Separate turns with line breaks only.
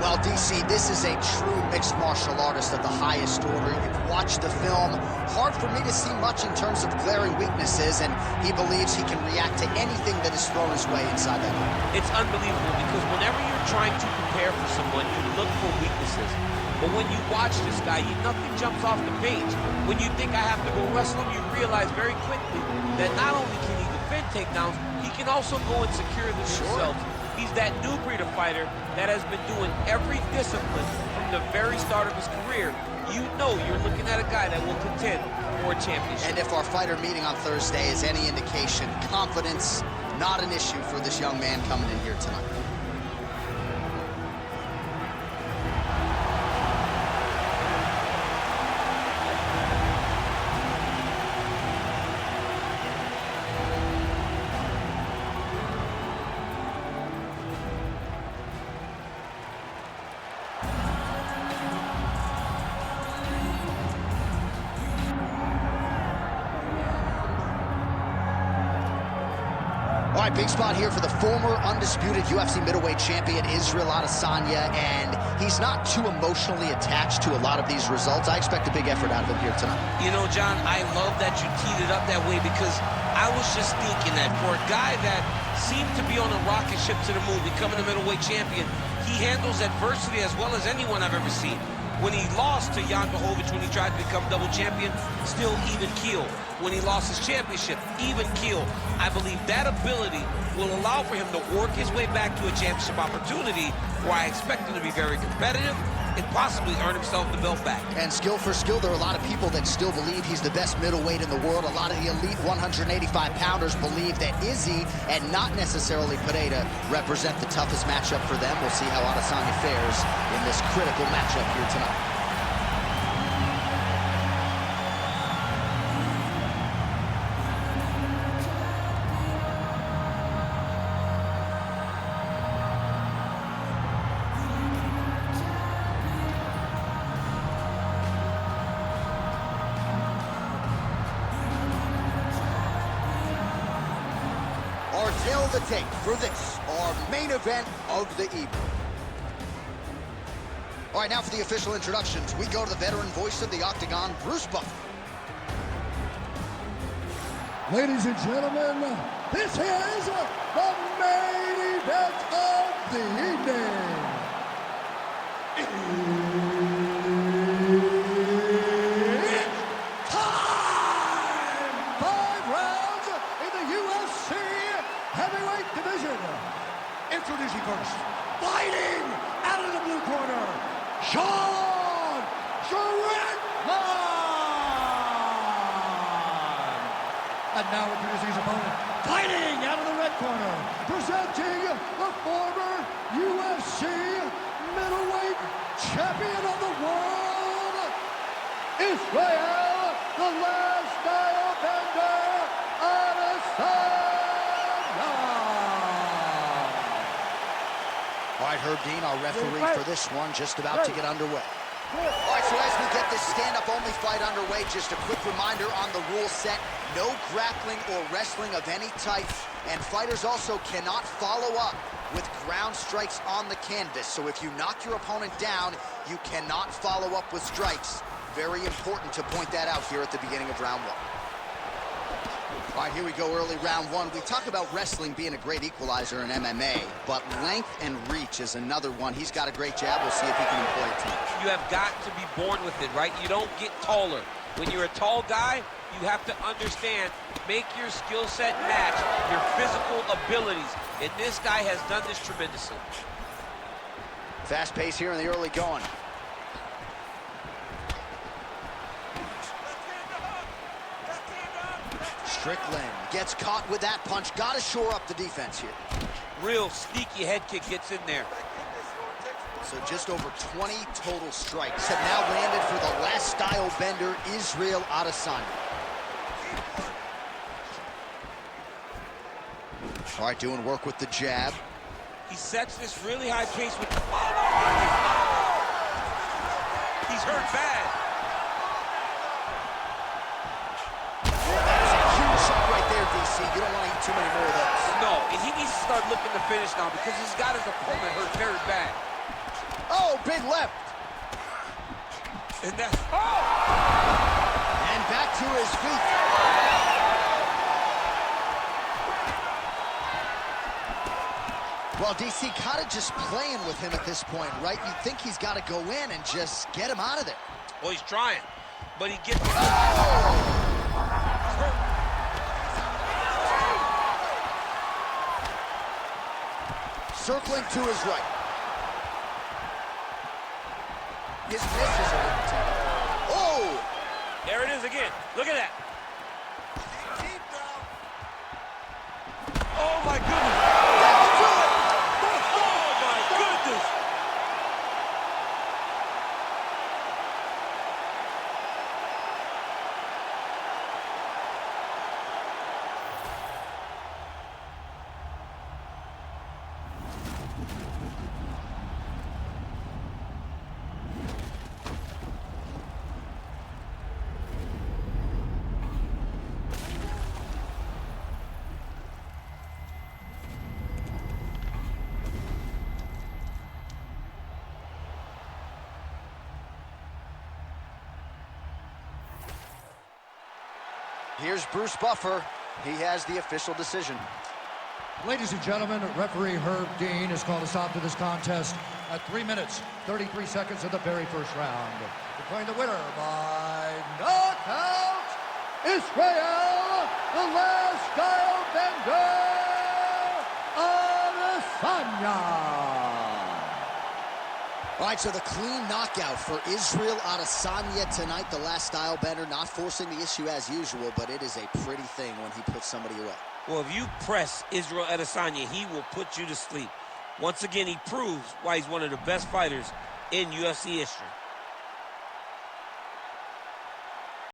Well, DC, this is a true mixed martial artist of the highest order. You've watched the film. Hard for me to see much in terms of glaring weaknesses, and he believes he can react to anything that is thrown his way inside that ring.
It's unbelievable because whenever you're trying to prepare for someone, you look for weaknesses. But when you watch this guy, nothing jumps off the page. When you think I have to go wrestle him, you realize very quickly that not only can he defend takedowns, he can also go and secure them himself. He's that new breed of fighter that has been doing every discipline from the very start of his career. You know you're looking at a guy that will contend for a championship.
And if our fighter meeting on Thursday is any indication, confidence, not an issue for this young man coming in here tonight. All right, big spot here for the former undisputed UFC middleweight champion, Israel Adesanya, and he's not too emotionally attached to a lot of these results. I expect a big effort out of him here tonight.
You know, John, I love that you teed it up that way because I was just thinking that for a guy that seemed to be on a rocket ship to the moon, becoming a middleweight champion, he handles adversity as well as anyone I've ever seen. When he lost to Jan Blachowicz, when he tried to become double champion, still even keel. When he lost his championship, even keel. I believe that ability will allow for him to work his way back to a championship opportunity where I expect him to be very competitive and possibly earn himself the belt back.
And skill for skill, there are a lot of people that still believe he's the best middleweight in the world. A lot of the elite 185-pounders believe that Izzy and not necessarily Pereira represent the toughest matchup for them. We'll see how Adesanya fares in this critical matchup here tonight. Our tail of the tape for this, our main event of the evening. All right, now for the official introductions, we go to the veteran voice of the Octagon, Bruce Buffer.
Ladies and gentlemen, this is the main event of the evening. It's time! 5 rounds in the UFC heavyweight division. Introducing first, fighting out of the blue corner, Strickland! And now introducing his opponent, fighting out of the red corner, presenting the former UFC middleweight champion of the world, Israel, the last style bender, Adesanya.
All right, Herb Dean, our referee for this one, just about to get underway. All right, so as we get this stand-up-only fight underway, just a quick reminder on the rule set: no grappling or wrestling of any type, and fighters also cannot follow up with ground strikes on the canvas. So if you knock your opponent down, you cannot follow up with strikes. Very important to point that out here at the beginning of round one. All right, here we go, early round one. We talk about wrestling being a great equalizer in MMA, but length and reach is another one. He's got a great jab. We'll see if he can employ it tonight.
You have got to be born with it, right? You don't get taller. When you're a tall guy, you have to understand, make your skill set match your physical abilities. And this guy has done this tremendously.
Fast pace here in the early going. Strickland gets caught with that punch. Got to shore up the defense here.
Real sneaky head kick gets in there.
So just over 20 total strikes have now landed for the last style bender, Israel Adesanya. All right, doing work with the jab.
He sets this really high pace with the... He's hurt bad.
That is a huge shot right there, DC. You don't want to eat too many more of those.
No, and he needs to start looking to finish now because he's got his opponent hurt very bad.
Oh, big left.
And that's... Oh!
And back to his feet. Well, DC kind of just playing with him at this point, right? You'd think he's got to go in and just get him out of there.
Well, he's trying, but he gets...
Circling to his right. His misses are intense. Oh!
There it is again. Look at that. Oh, my goodness.
That's it!
Oh, my goodness.
Here's Bruce Buffer. He has the official decision.
Ladies and gentlemen, referee Herb Dean has called a stop to this contest at 3 minutes, 33 seconds of the very first round. Declaring the winner by knockout, Israel, the last style bender, Adesanya.
All right, so the clean knockout for Israel Adesanya tonight. The last style bender, not forcing the issue as usual, but it is a pretty thing when he puts somebody away.
Well, if you press Israel Adesanya, he will put you to sleep. Once again, he proves why he's one of the best fighters in UFC history.